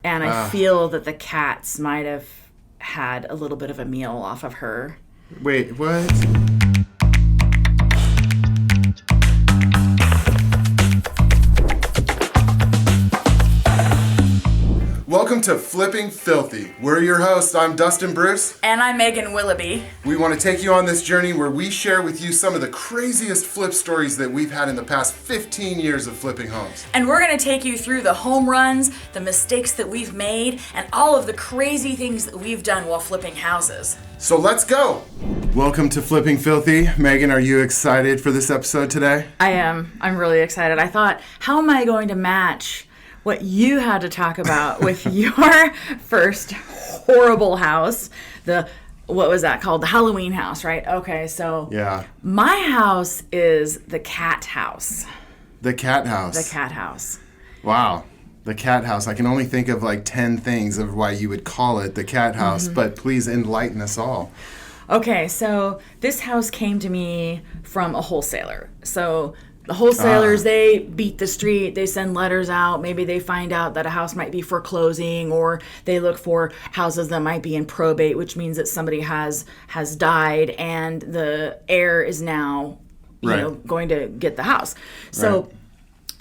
And I feel that the cats might have had a little bit of a meal off of her. Wait, what? Welcome to Flipping Filthy. We're your hosts. I'm Dustin Bruce. And I'm Megan Wilaby. We want to take you on this journey where we share with you some of the craziest flip stories that we've had in the past 15 years of flipping homes. And we're going to take you through the home runs, the mistakes that we've made, and all of the crazy things that we've done while flipping houses. So let's go. Welcome to Flipping Filthy. Megan, are you excited for this episode today? I am. I'm really excited. I thought, how am I going to match what you had to talk about with your first horrible house? What was that called? The Halloween house, right? Okay, so yeah, my house is the cat house. The cat house. The cat house. Wow. The cat house. I can only think of like 10 things of why you would call it the cat house, but please enlighten us all. Okay, so this house came to me from a wholesaler. So the wholesalers, they beat the street, they send letters out, maybe they find out that a house might be foreclosing, or they look for houses that might be in probate, which means that somebody has died and the heir is now going to get the house. So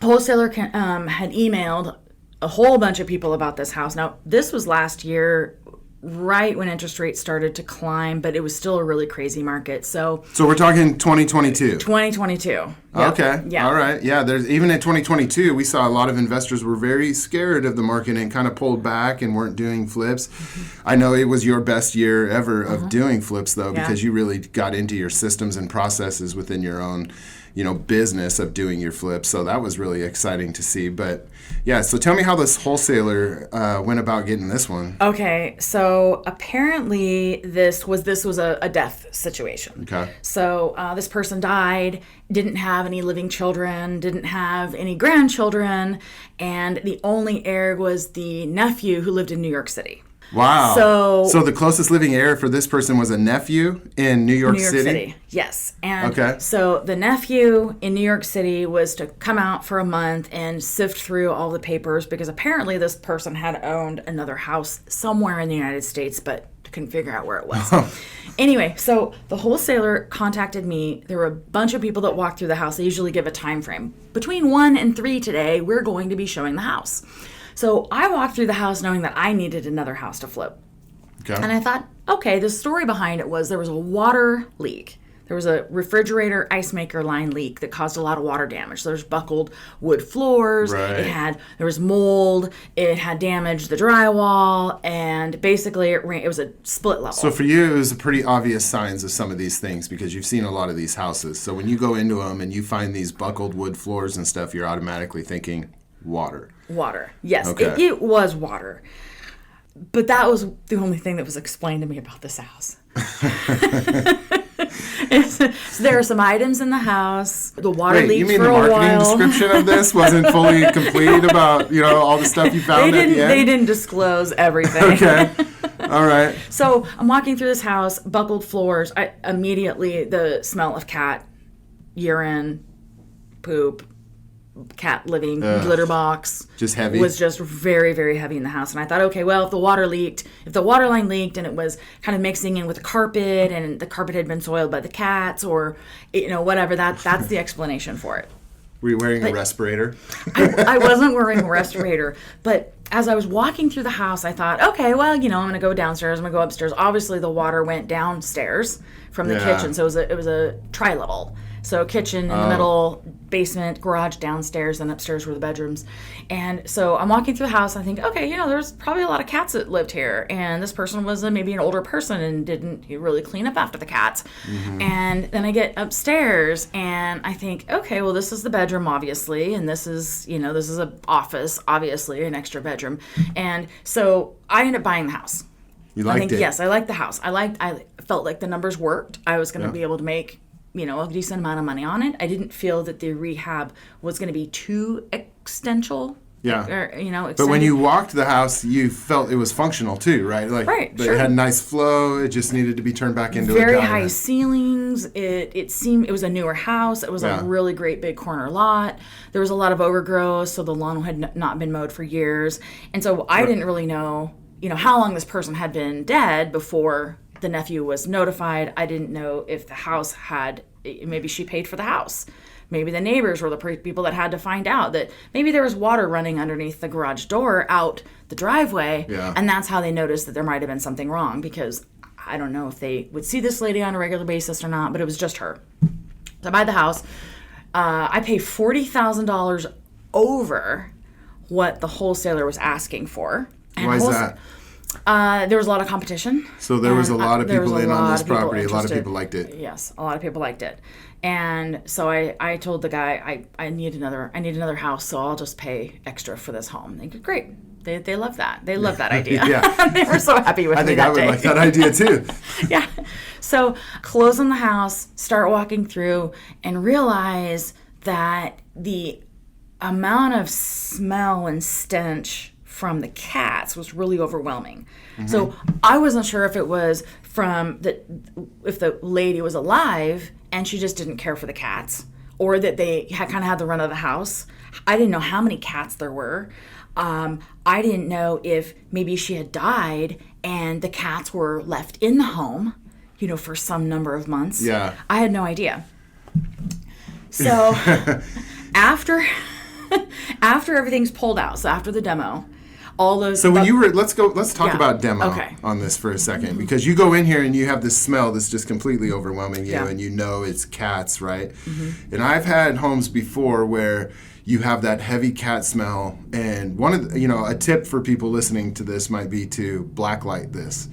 wholesaler had emailed a whole bunch of people about this house. Now, this was last year, right when interest rates started to climb, but it was still a really crazy market. So we're talking 2022. 2022. Yep. Okay. Yeah. All right. Yeah. There's even in 2022, we saw a lot of investors were very scared of the market and kind of pulled back and weren't doing flips. I know it was your best year ever of doing flips, though, because you really got into your systems and processes within your own, business of doing your flips. So that was really exciting to see. But yeah, so tell me how this wholesaler went about getting this one. Okay, so apparently this was a death situation. Okay. So this person died, didn't have any living children, didn't have any grandchildren, and the only heir was the nephew who lived in New York City. Wow. So the closest living heir for this person was a nephew in New York City? Yes. And so the nephew in New York City was to come out for a month and sift through all the papers, because apparently this person had owned another house somewhere in the United States, but couldn't figure out where it was. Anyway, so the wholesaler contacted me. There were a bunch of people that walked through the house. They usually give a time frame. Between 1 and 3 today, we're going to be showing the house. So I walked through the house knowing that I needed another house to flip. Okay. And I thought, okay, the story behind it was there was a water leak. There was a refrigerator ice maker line leak that caused a lot of water damage. So there's buckled wood floors. Right. There was mold. It had damaged the drywall, and basically it was a split level. So for you, it was pretty obvious signs of some of these things because you've seen a lot of these houses. So when you go into them and you find these buckled wood floors and stuff, you're automatically thinking water. Water. Yes, okay. It was water. But that was the only thing that was explained to me about this house. So there are some items in the house. The water leaked for a while. You mean the marketing description of this wasn't fully complete about, all the stuff you found at the end? They didn't disclose everything. Okay. All right. So I'm walking through this house, buckled floors. Immediately the smell of cat urine, poop, cat living litter box just heavy was just very, very heavy in the house. And I thought, okay, well, if the water line leaked and it was kind of mixing in with the carpet and the carpet had been soiled by the cats or whatever, that's the explanation for it. Were you wearing a respirator? I wasn't wearing a respirator, but as I was walking through the house, I thought, okay, well, I'm going to go downstairs, I'm going to go upstairs. Obviously the water went downstairs from the kitchen, so it was a tri-level. So kitchen in the middle, basement, garage downstairs, and upstairs were the bedrooms. And so I'm walking through the house. I think, okay, there's probably a lot of cats that lived here. And this person was maybe an older person and didn't really clean up after the cats. Mm-hmm. And then I get upstairs and I think, okay, well, this is the bedroom, obviously. And this is an office, obviously, an extra bedroom. And so I ended up buying the house. You liked it? Yes, I liked the house. I felt like the numbers worked. I was going to be able to make a decent amount of money on it. I didn't feel that the rehab was going to be too existential Yeah. Or, But when you walked the house, you felt it was functional too, right? Like, right, sure. It had nice flow. It just needed to be turned back into very a high ceilings. It seemed it was a newer house. It was a really great big corner lot. There was a lot of overgrowth, so the lawn had not been mowed for years. And so I didn't really know, how long this person had been dead before the nephew was notified. I didn't know if the house had, maybe she paid for the house. Maybe the neighbors were the people that had to find out that maybe there was water running underneath the garage door out the driveway. Yeah. And that's how they noticed that there might have been something wrong, because I don't know if they would see this lady on a regular basis or not, but it was just her. So I buy the house. I pay $40,000 over what the wholesaler was asking for. And why is that? There was a lot of competition. So there was a lot of people in on this property. A lot of people liked it. Yes, a lot of people liked it. And so I told the guy I need another house, so I'll just pay extra for this home. They go, great. They love that. They love that idea. Yeah. They were so happy with me that day. I think I would like that idea too. Yeah. So close on the house, start walking through, and realize that the amount of smell and stench from the cats was really overwhelming. Mm-hmm. So I wasn't sure if it was if the lady was alive and she just didn't care for the cats, or that they kind of had the run of the house. I didn't know how many cats there were. I didn't know if maybe she had died and the cats were left in the home, for some number of months. Yeah. I had no idea. So after everything's pulled out, so after the demo, all those. So when let's talk about demo on this for a second, because you go in here and you have this smell that's just completely overwhelming you, and it's cats, right? Mm-hmm. And I've had homes before where you have that heavy cat smell, and one of a tip for people listening to this might be to blacklight this,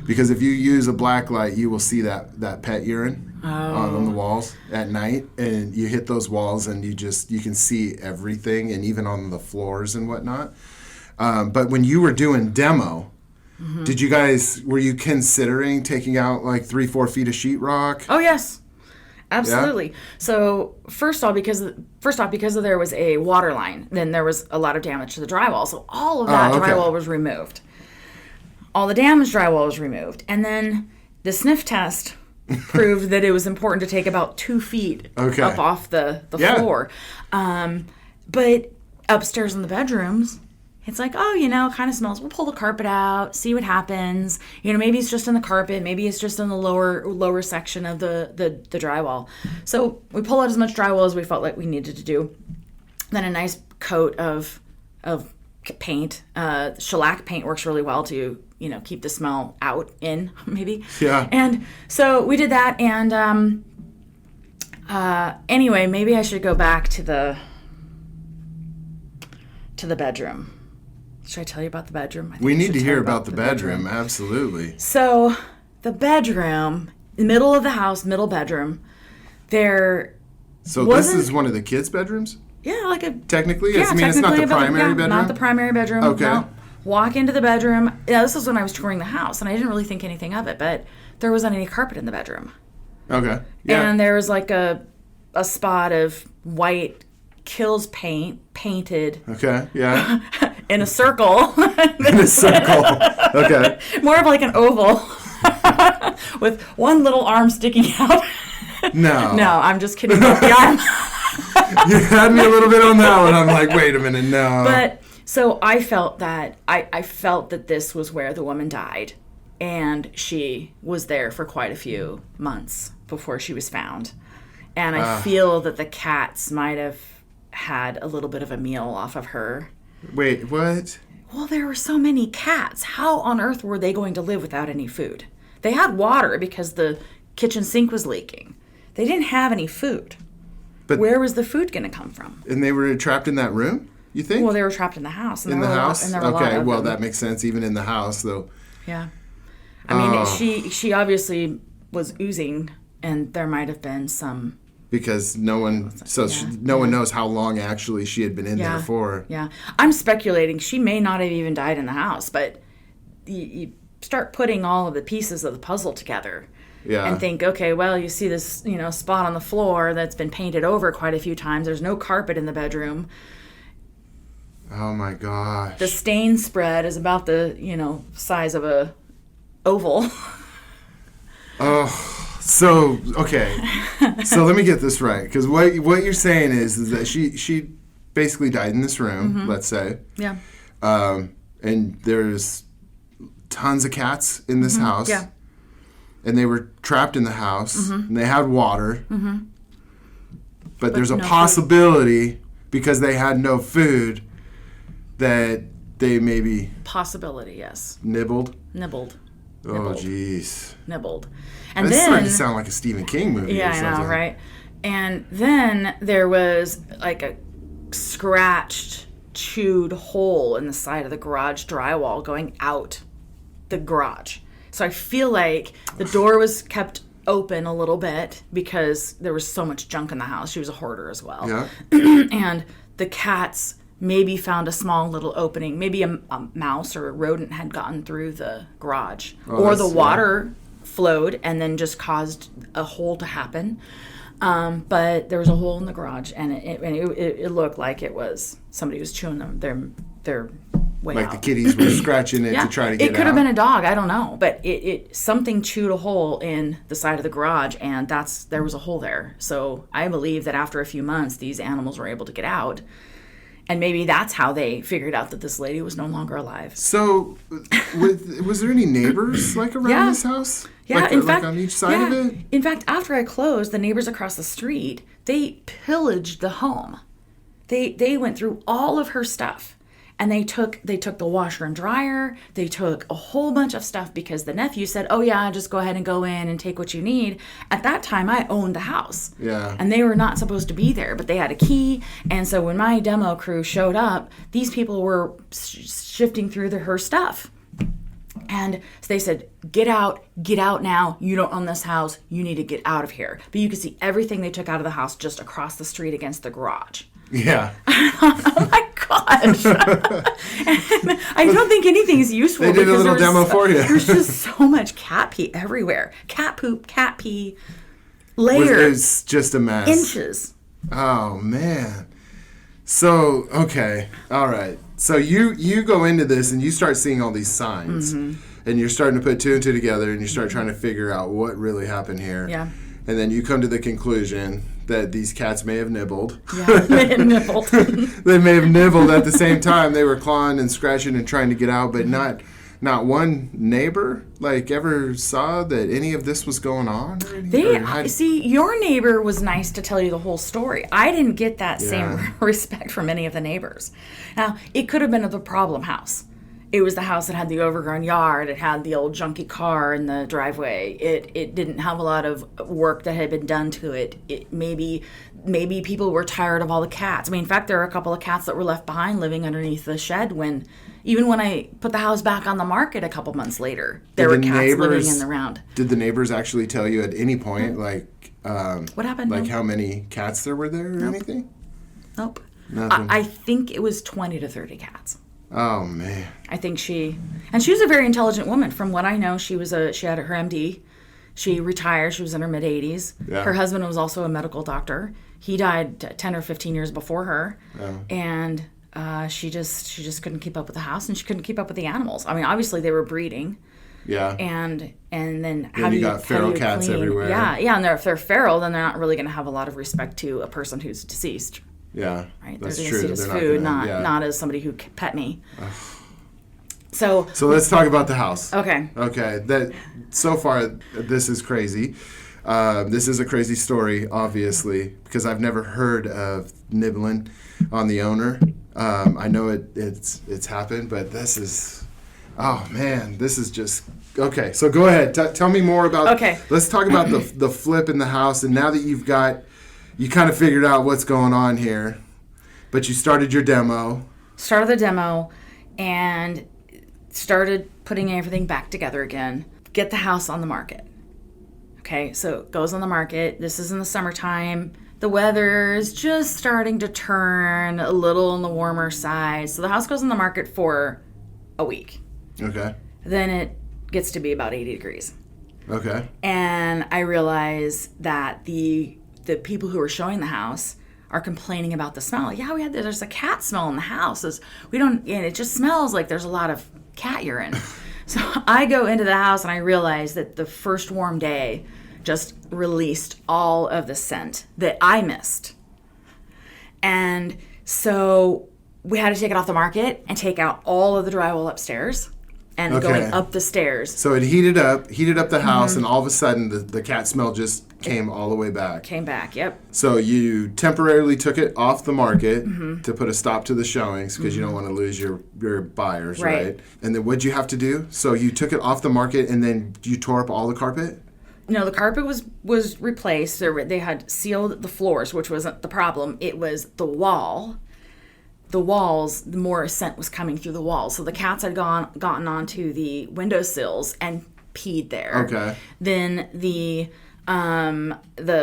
because if you use a blacklight, you will see that pet urine on the walls at night, and you hit those walls and you can see everything, and even on the floors and whatnot. But when you were doing demo, mm-hmm. Were you considering taking out like 3-4 feet of sheetrock? Oh yes, absolutely. Yeah. So first off, because there was a water line, then there was a lot of damage to the drywall. So all of that drywall was removed. All the damaged drywall was removed, and then the sniff test proved that it was important to take about 2 feet up off the floor. But upstairs in the bedrooms, it's like, kind of smells. We'll pull the carpet out, see what happens. Maybe it's just in the carpet. Maybe it's just in the lower section of the drywall. So we pull out as much drywall as we felt like we needed to do. Then a nice coat of paint. Shellac paint works really well to, keep the smell in, maybe. Yeah. And so we did that. And anyway, maybe I should go back to the bedroom. Should I tell you about the bedroom? We need to hear about the bedroom. Absolutely. So the bedroom, middle of the house, middle bedroom, there. So this is one of the kids' bedrooms? Yeah, technically? Yes. I mean, it's not the primary bedroom? Not the primary bedroom. Okay. No. Walk into the bedroom. Yeah, this is when I was touring the house, and I didn't really think anything of it, but there wasn't any carpet in the bedroom. Okay. Yeah. And there was like a spot of white Kills painted. Okay, yeah. In a circle. In a circle. Okay. More of like an oval with one little arm sticking out. No. No, I'm just kidding about the arm. You had me a little bit on that one. I'm like, wait a minute, no. But so I felt that I felt that this was where the woman died, and she was there for quite a few months before she was found. And I feel that the cats might have had a little bit of a meal off of her. Wait, what? Well, there were so many cats. How on earth were they going to live without any food? They had water because the kitchen sink was leaking. They didn't have any food. But where was the food going to come from? And they were trapped in that room, you think? Well, they were trapped in the house. In the house? Okay, well, that makes sense, even in the house, though. Yeah. I mean, she obviously was oozing, and there might have been some... Because no one knows how long actually she had been in there for. Yeah. I'm speculating she may not have even died in the house, but you start putting all of the pieces of the puzzle together. Yeah. And think, okay, well, you see this, spot on the floor that's been painted over quite a few times. There's no carpet in the bedroom. Oh my gosh. The stain spread is about the, size of a oval. Oh, so, okay. So let me get this right. Because what you're saying is that she basically died in this room, let's say. Yeah. And there's tons of cats in this house. Yeah. And they were trapped in the house. And they had water. But there's a no possibility, because they had no food, that they maybe... Possibility, yes. Nibbled. Oh, jeez. Nibbled. And This then... started to sound like a Stephen King movie Yeah, or something. I know, right? And then there was like a scratched, chewed hole in the side of the garage drywall going out the garage. So I feel like the door was kept open a little bit because there was so much junk in the house. She was a hoarder as well. Yeah. And the cats maybe found a small little opening. Maybe a mouse or a rodent had gotten through the garage. Or the water flowed and then just caused a hole to happen. But there was a hole in the garage, and it looked like it was somebody was chewing them their way like out. the kitties were scratching it to try to get out. It could have been a dog, I don't know, but it something chewed a hole in the side of the garage, and there was a hole there. So I believe that after a few months, these animals were able to get out, and maybe that's how they figured out that this lady was no longer alive. So, was there any neighbors around this house? Yeah, in fact, on each side of it? In fact, after I closed, the neighbors across the street, they pillaged the home. They went through all of her stuff, and they took the washer and dryer. They took a whole bunch of stuff because the nephew said, "Oh yeah, just go ahead and go in and take what you need." At that time, I owned the house. Yeah. And they were not supposed to be there, but they had a key. And so when my demo crew showed up, these people were shifting through her stuff. And so they said, get out now. You don't own this house. You need to get out of here. But you could see everything they took out of the house just across the street against the garage. Yeah. Oh my gosh. And I don't think anything's useful. They did a little demo for you. There's just so much cat pee everywhere. Cat poop, cat pee, layers. It was just a mess. Inches. Oh, man. So, okay. All right. So you go into this and you start seeing all these signs. And you're starting to put two and two together and you start trying to figure out what really happened here. Yeah. And then you come to the conclusion that these cats may have nibbled. Yeah, they had nibbled. They may have nibbled at the same time. They were clawing and scratching and trying to get out, but not one neighbor ever saw that any of this was going on. See, your neighbor was nice to tell you the whole story. I didn't get that same respect from any of the neighbors. Now, it could have been the problem house. It was the house that had the overgrown yard. It had the old junky car in the driveway. It didn't have a lot of work that had been done to it. Maybe people were tired of all the cats. I mean, in fact, there are a couple of cats that were left behind living underneath the shed even when I put the house back on the market a couple months later. There were cats living in the round. Did the neighbors actually tell you at any point, what happened? How many cats there were there or anything? Nope. Nothing. I think it was 20 to 30 cats. Oh, man. I think she was a very intelligent woman. From what I know, she had her MD. She retired. She was in her mid-80s. Yeah. Her husband was also a medical doctor. He died 10 or 15 years before her. Oh. And she just couldn't keep up with the house, and she couldn't keep up with the animals. I mean, obviously they were breeding. Yeah. And then you got feral cats everywhere. Yeah, and if they're feral, then they're not really going to have a lot of respect to a person who's deceased. Yeah, right. That's they're true. They're going to see it as food, not as somebody who pet me. So let's talk about the house. Okay. That so far this is crazy. This is a crazy story, obviously, because I've never heard of nibbling on the owner. I know it's happened, but this is, oh man, this is just okay. So go ahead, tell me more about. Okay. Let's talk about the flip in the house, and now that you kind of figured out what's going on here, but you started your demo. Started the demo, and started putting everything back together again. Get the house on the market. Okay, so it goes on the market. This is in the summertime. The weather is just starting to turn a little on the warmer side. So the house goes on the market for a week. Okay. Then it gets to be about 80 degrees. Okay. And I realize that the people who are showing the house are complaining about the smell. Yeah, there's a cat smell in the house. And it just smells like there's a lot of cat urine. So I go into the house and I realize that the first warm day just released all of the scent that I missed. And so we had to take it off the market and take out all of the drywall upstairs and going up the stairs. So it heated up the house, and all of a sudden the cat smell just came all the way back. Came back, yep. So you temporarily took it off the market to put a stop to the showings because you don't want to lose your buyers, right? And then what'd you have to do? So you took it off the market and then you tore up all the carpet? No, the carpet was replaced. They had sealed the floors, which wasn't the problem. It was the wall. The walls, the more scent was coming through the walls. So the cats had gotten onto the windowsills and peed there. Okay. Then the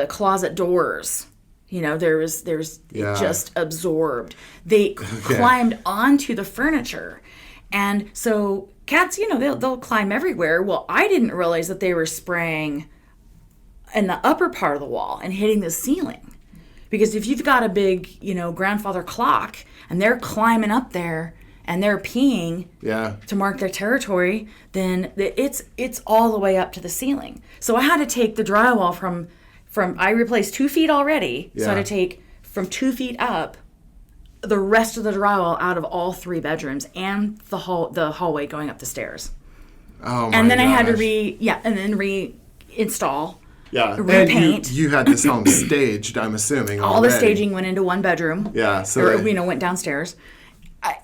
closet doors, it just absorbed. They climbed onto the furniture. And so cats, they'll climb everywhere. Well, I didn't realize that they were spraying in the upper part of the wall and hitting the ceiling. Because if you've got a big, grandfather clock and they're climbing up there and they're peeing to mark their territory, then it's all the way up to the ceiling. So I had to take the drywall from I replaced 2 feet already. So I had to take from 2 feet up the rest of the drywall out of all 3 bedrooms and the hallway going up the stairs. Oh my And then gosh. I had to reinstall. Yeah, repaint. And you had this home staged, I'm assuming. All the staging went into 1 bedroom. Yeah, so went downstairs.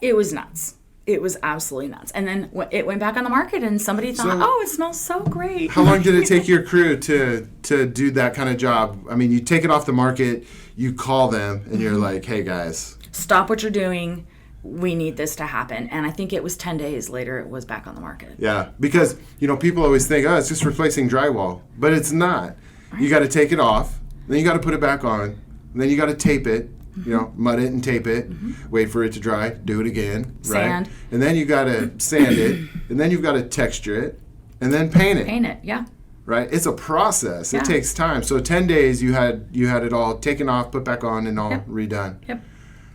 It was nuts. It was absolutely nuts. And then it went back on the market, and somebody thought, it smells so great. How long did it take your crew to do that kind of job? I mean, you take it off the market, you call them, and you're like, hey, guys. Stop what you're doing. We need this to happen. And I think it was 10 days later it was back on the market. Yeah, because, people always think, it's just replacing drywall. But it's not. Right. You got to take it off, then you got to put it back on, and then you got to tape it, mud it and tape it, wait for it to dry, do it again, sand. Right? And then you got to sand it, and then you've got to texture it, and then paint it. Paint it, yeah. Right? It's a process. It takes time. So 10 days you had it all taken off, put back on, and all redone. Yep.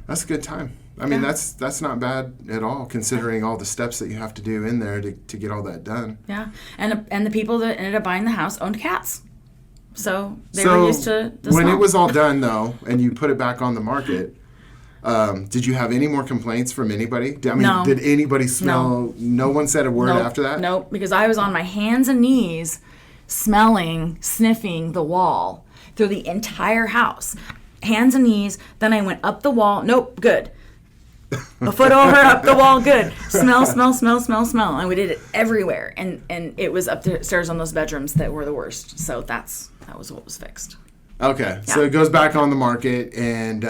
That's a good time. I mean, that's not bad at all, considering all the steps that you have to do in there to get all that done. Yeah, and the people that ended up buying the house owned cats, so they were used to the when smell. it was all done, though, and you put it back on the market, did you have any more complaints from anybody? No. Did anybody smell? No one said a word after that? Nope, because I was on my hands and knees sniffing the wall through the entire house. Hands and knees, then I went up the wall. Nope, good. A foot over, up the wall, good. Smell. And we did it everywhere. And it was upstairs on those bedrooms that were the worst. So that was what was fixed. Okay. Yeah. So it goes back on the market, and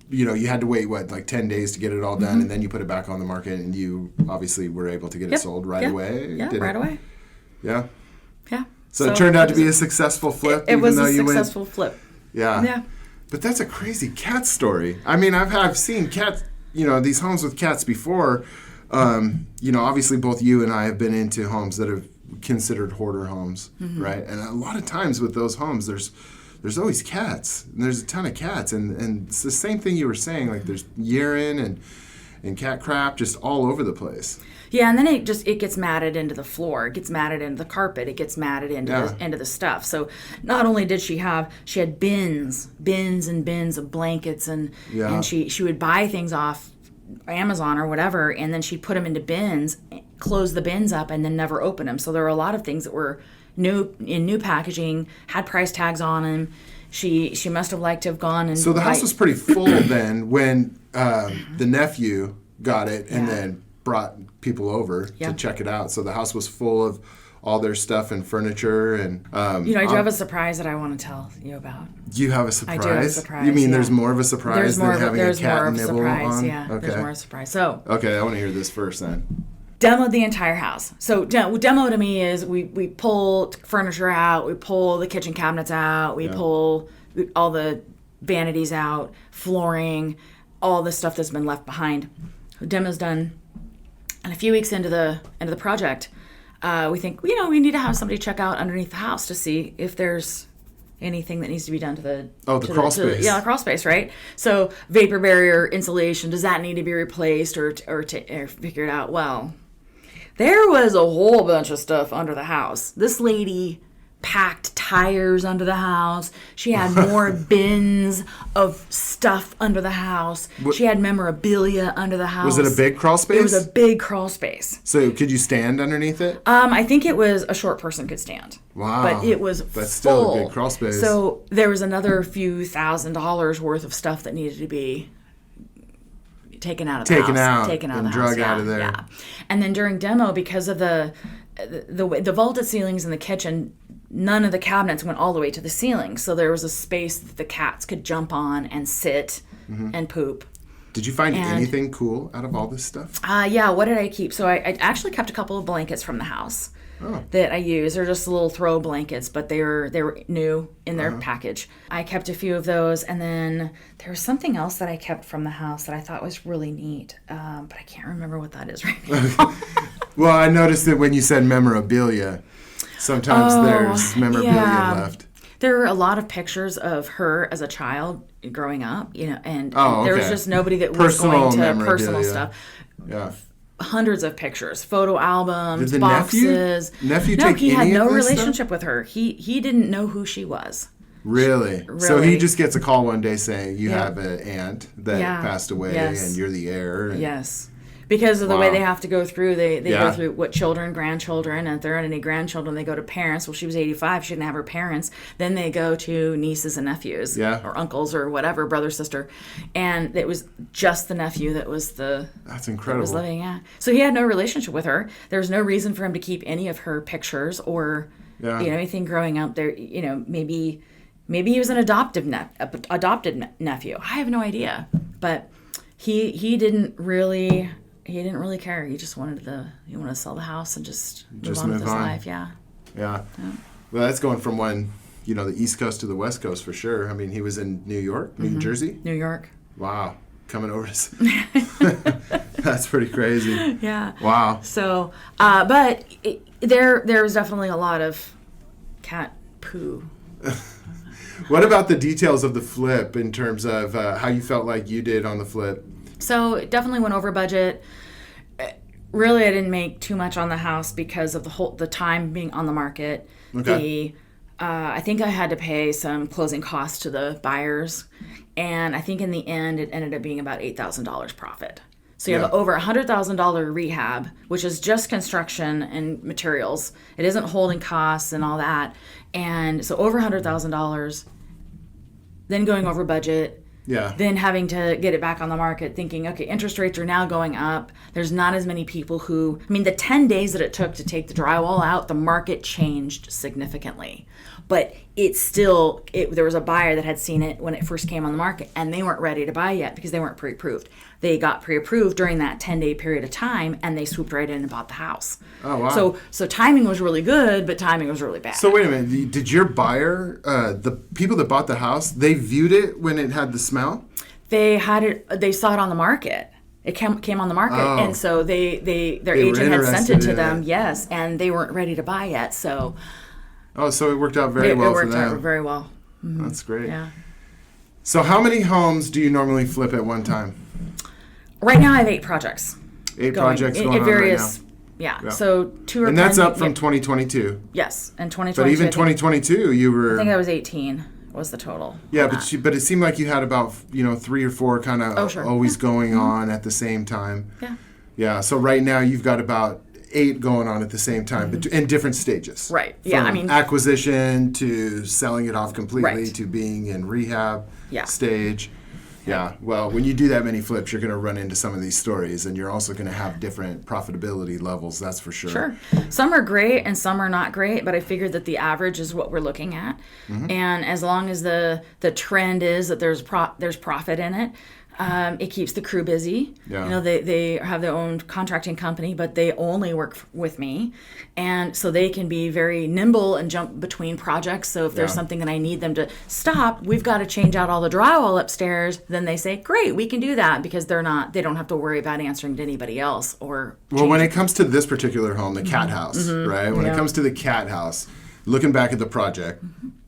you had to wait, like 10 days to get it all done, and then you put it back on the market, and you obviously were able to get it sold right away? Yeah, right away. Yeah? Yeah. So it turned out to be a successful flip? It was a successful flip. Yeah. Yeah. But that's a crazy cat story. I mean, I've seen cats, these homes with cats before. Obviously both you and I have been into homes that are considered hoarder homes, right? And a lot of times with those homes, there's always cats. And there's a ton of cats. And it's the same thing you were saying. Like there's urine and cat crap just all over the place. Yeah, and then it gets matted into the floor, it gets matted into the carpet, it gets matted into the stuff. So not only did she had bins and bins of blankets, and she would buy things off Amazon or whatever, and then she'd put them into bins, close the bins up, and then never open them. So there were a lot of things that were new packaging, had price tags on them. She must have liked to have gone and. So the house was pretty full then when the nephew got it and then brought people over to check it out. So the house was full of all their stuff and furniture and I do have a surprise that I want to tell you about. You have a surprise? I do have a surprise. You mean there's more of a surprise than having a cat nibble on? Yeah, okay. There's more of a surprise. So okay, I want to hear this first then. Demoed the entire house. So demo to me is we pull furniture out, we pull the kitchen cabinets out, we pull all the vanities out, flooring, all the stuff that's been left behind. Demo's done. And a few weeks into the project, we think, we need to have somebody check out underneath the house to see if there's, anything that needs to be done to the the crawl space. The crawl space, right? So vapor barrier, insulation, does that need to be replaced or figured out? Well, there was a whole bunch of stuff under the house. This lady packed tires under the house. She had more bins of stuff under the house. She had memorabilia under the house. Was it a big crawl space? It was a big crawl space. So could you stand underneath it? I think it was a short person could stand. Wow. But it was That's full. still a big crawl space. So there was another few $1,000s worth of stuff that needed to be taken out of the house. Taken out of the house. Drug out of there. Yeah. And then during demo, because of the vaulted ceilings in the kitchen, none of the cabinets went all the way to the ceiling. So there was a space that the cats could jump on and sit and poop. Did you find anything cool out of all this stuff? Yeah, what did I keep? So I actually kept a couple of blankets from the house that I use. They're just little throw blankets, but they were new in their package. I kept a few of those, and then there was something else that I kept from the house that I thought was really neat, but I can't remember what that is right now. Well, I noticed that when you said memorabilia, sometimes there's memorabilia left. There were a lot of pictures of her as a child growing up, and there was just nobody that was going to personal stuff. Yeah. Hundreds of pictures, photo albums, Did the boxes. Nephew no, take he had any no of this relationship stuff? with her. He didn't know who she was. Really? So he just gets a call one day saying you have an aunt that passed away and you're the heir. And yes. Because of the way they have to go through, they go through what children, grandchildren, and if there aren't any grandchildren, they go to parents. Well, she was 85, she didn't have her parents. Then they go to nieces and nephews, or uncles or whatever, brother, sister, and it was just the nephew that was that's incredible. That was living, So he had no relationship with her. There was no reason for him to keep any of her pictures or anything growing up. There, maybe he was an adopted nephew. I have no idea, but he didn't really. He didn't really care. He just wanted to sell the house and just move on with his life. Yeah. Well, that's going from the East Coast to the West Coast for sure. I mean, he was in New York, New Jersey? New York. Wow. Coming over to... That's pretty crazy. Yeah. Wow. So, but there was definitely a lot of cat poo. What about the details of the flip in terms of how you felt like you did on the flip? So it definitely went over budget. Really, I didn't make too much on the house because of the time being on the market. Okay. I think I had to pay some closing costs to the buyers, and I think in the end it ended up being about $8,000 profit. So you have over $100,000 rehab, which is just construction and materials. It isn't holding costs and all that, and so over $100,000. Then going over budget. Yeah. Then having to get it back on the market, thinking, okay, interest rates are now going up. There's not as many people the 10 days that it took to take the drywall out, the market changed significantly. But there was a buyer that had seen it when it first came on the market, and they weren't ready to buy yet because they weren't pre-approved. They got pre-approved during that 10-day period of time, and they swooped right in and bought the house. Oh, wow. So timing was really good, but timing was really bad. So wait a minute. Did your buyer, the people that bought the house, they viewed it when it had the smell? They saw it on the market. It came on the market, and so their agent had sent it to them, yes, and they weren't ready to buy yet, so... Oh, so it worked out very well for them. It worked out very well. Mm-hmm. That's great. Yeah. So how many homes do you normally flip at one time? Right now I have 8 projects. 8 projects going on right now. Yeah. So 2 or 10. And that's up from 2022. Yes, and 2022. But even 2022, you were... I think I was 18 was the total. Yeah, but it seemed like you had about 3 or 4 kind of always going on at the same time. Yeah. Yeah. So right now you've got about 8 going on at the same time, but in different stages. Right. Yeah. From acquisition to selling it off completely to being in rehab stage. Yeah. Well, when you do that many flips, you're going to run into some of these stories, and you're also going to have different profitability levels. That's for sure. Sure. Some are great and some are not great, but I figured that the average is what we're looking at, and as long as the trend is that there's profit in it. It keeps the crew busy. Yeah. They have their own contracting company, but they only work with me. And so they can be very nimble and jump between projects. So if there's something that I need them to stop, we've got to change out all the drywall upstairs. Then they say, great, we can do that, because they don't have to worry about answering to anybody else or changing. Well, when it comes to this particular home, the cat house, right? When it comes to the cat house, looking back at the project,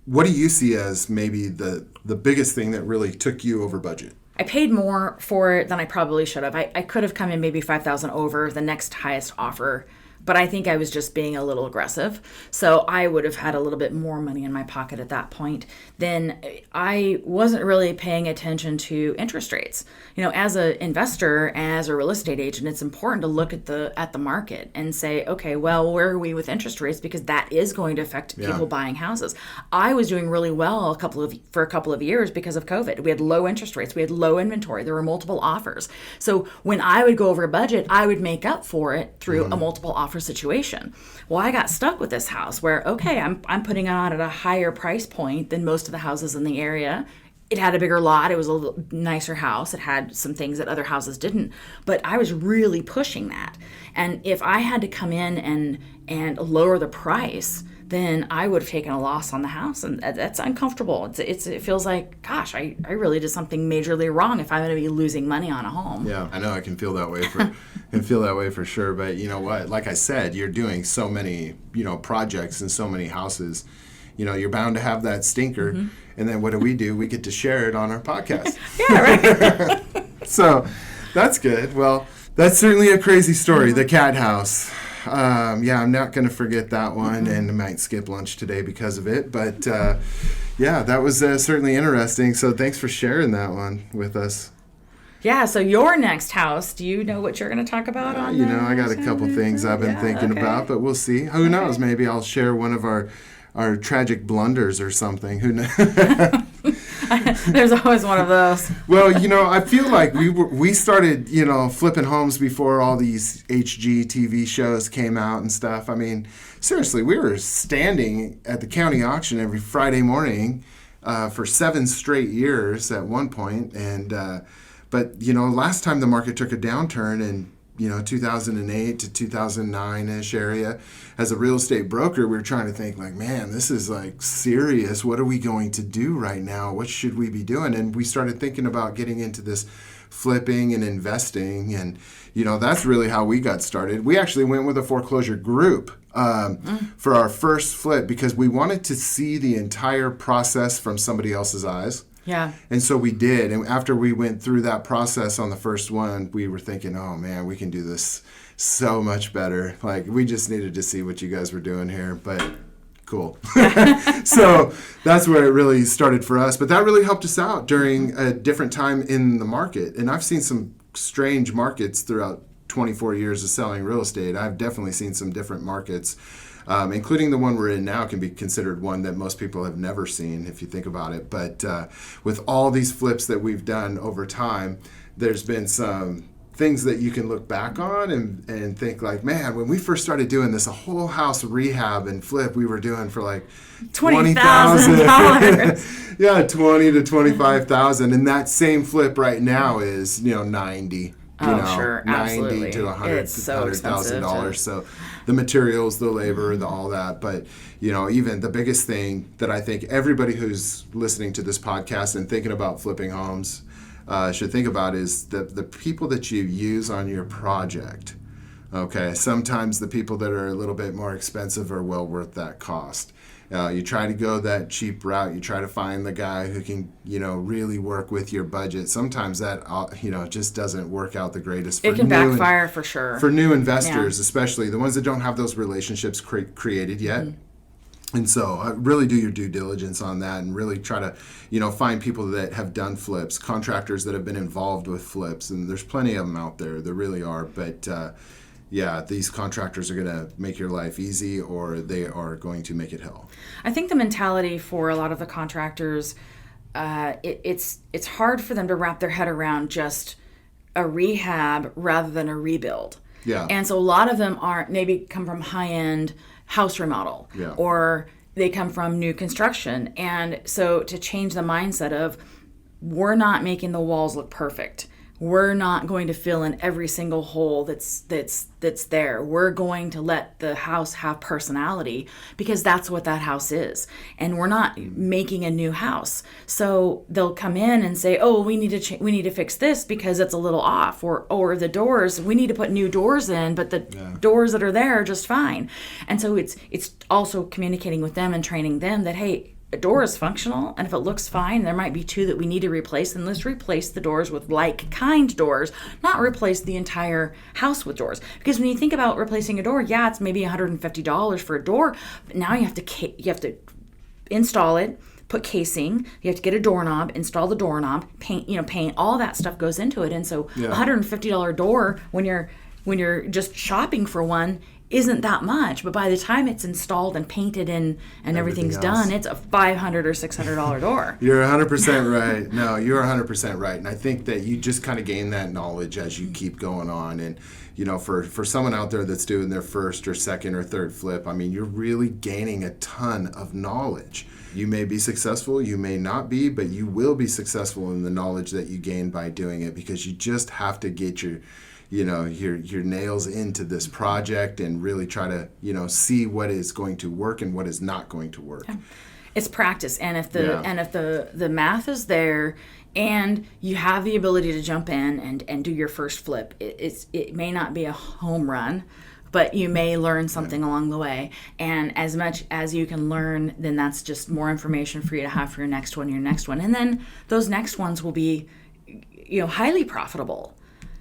what do you see as maybe the biggest thing that really took you over budget? I paid more for it than I probably should have. I could have come in maybe $5,000 over the next highest offer, but I think I was just being a little aggressive. So I would have had a little bit more money in my pocket at that point. Then I wasn't really paying attention to interest rates. As an investor, as a real estate agent, it's important to look at the market and say, okay, well, where are we with interest rates? Because that is going to affect people buying houses. I was doing really well for a couple of years because of COVID. We had low interest rates. We had low inventory. There were multiple offers. So when I would go over budget, I would make up for it through a multiple offer situation. Well, I got stuck with this house where, okay, I'm putting it on at a higher price point than most of the houses in the area. It had a bigger lot. It was a little nicer house. It had some things that other houses didn't. But I was really pushing that. And if I had to come in and lower the price, then I would have taken a loss on the house, and that's uncomfortable. It feels like, gosh, I really did something majorly wrong if I'm going to be losing money on a home. Yeah, I know I can feel that way for sure. But you know what? Like I said, you're doing so many projects and so many houses. You're bound to have that stinker. Mm-hmm. And then what do? We get to share it on our podcast. Yeah, right. So that's good. Well, that's certainly a crazy story. Mm-hmm. The cat house. I'm not going to forget that one, and I might skip lunch today because of it. But that was certainly interesting. So thanks for sharing that one with us. Yeah, so your next house, do you know what you're going to talk about on I got a couple things I've been thinking about, but we'll see. Who knows? Maybe I'll share one of our tragic blunders or something. Who knows? There's always one of those. Well, I feel like we started, flipping homes before all these HGTV shows came out and stuff. I mean, seriously, we were standing at the county auction every Friday morning for 7 straight years at one point. And but last time the market took a downturn in 2008 to 2009-ish area, as a real estate broker, we were trying to think like, man, this is like serious. What are we going to do right now? What should we be doing? And we started thinking about getting into this flipping and investing. And, that's really how we got started. We actually went with a foreclosure group for our first flip because we wanted to see the entire process from somebody else's eyes. Yeah. And so we did. And after we went through that process on the first one, we were thinking, oh, man, we can do this so much better. Like, we just needed to see what you guys were doing here. But cool. So that's where it really started for us. But that really helped us out during a different time in the market. And I've seen some strange markets throughout 24 years of selling real estate. I've definitely seen some different markets. Including the one we're in now can be considered one that most people have never seen if you think about it. But with all these flips that we've done over time, there's been some things that you can look back on and think like, man, when we first started doing this, a whole house rehab and flip we were doing for like $20,000. Yeah, $20,000 to $25,000, and that same flip right now is $90,000. Sure, absolutely. $90,000 to $100,000. So the materials, the labor, all that. But, even the biggest thing that I think everybody who's listening to this podcast and thinking about flipping homes should think about is the people that you use on your project. Okay, sometimes the people that are a little bit more expensive are well worth that cost. You try to go that cheap route. You try to find the guy who can, really work with your budget. Sometimes that, just doesn't work out the greatest. It can backfire for sure. For new investors, especially the ones that don't have those relationships created yet. Mm-hmm. And so really do your due diligence on that and really try to, find people that have done flips, contractors that have been involved with flips. And there's plenty of them out there. There really are. But, these contractors are going to make your life easy or they are going to make it hell. I think the mentality for a lot of the contractors, it's hard for them to wrap their head around just a rehab rather than a rebuild. Yeah. And so a lot of them maybe come from high-end house remodel or they come from new construction. And so to change the mindset of we're not making the walls look perfect. We're not going to fill in every single hole that's there. We're going to let the house have personality because that's what that house is. And we're not making a new house. So they'll come in and say, "Oh, we need to fix this because it's a little off," or the doors, we need to put new doors in, but the doors that are there are just fine. And so it's also communicating with them and training them that, hey, a door is functional, and if it looks fine, there might be two that we need to replace, then let's replace the doors with like kind doors, not replace the entire house with doors. Because when you think about replacing a door, yeah, it's maybe $150 for a door, but now you have to install it, put casing, you have to get a doorknob, install the doorknob, paint, all that stuff goes into it. And so $150 door when you're just shopping for one isn't that much, but by the time it's installed and painted and everything's done, it's a $500 or $600 door. You're 100% right. No, you're 100% right. And I think that you just kind of gain that knowledge as you keep going on. And, for someone out there that's doing their first or second or third flip, I mean, you're really gaining a ton of knowledge. You may be successful, you may not be, but you will be successful in the knowledge that you gain by doing it, because you just have to get your nails into this project and really try to, see what is going to work and what is not going to work. Yeah. It's practice, and if the math is there and you have the ability to jump in and do your first flip, it may not be a home run, but you may learn something along the way. And as much as you can learn, then that's just more information for you to have for your next one. And then those next ones will be, highly profitable.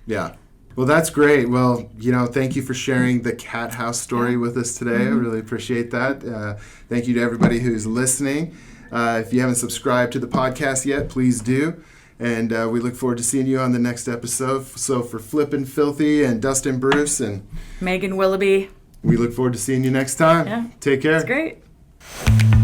Yeah. Well, that's great. Well, thank you for sharing the cat house story with us today. I really appreciate that. Thank you to everybody who's listening. If you haven't subscribed to the podcast yet, please do. And we look forward to seeing you on the next episode. So for Flippin' Filthy and Dustin Bruce and Megan Wilaby, we look forward to seeing you next time. Yeah. Take care. It's great.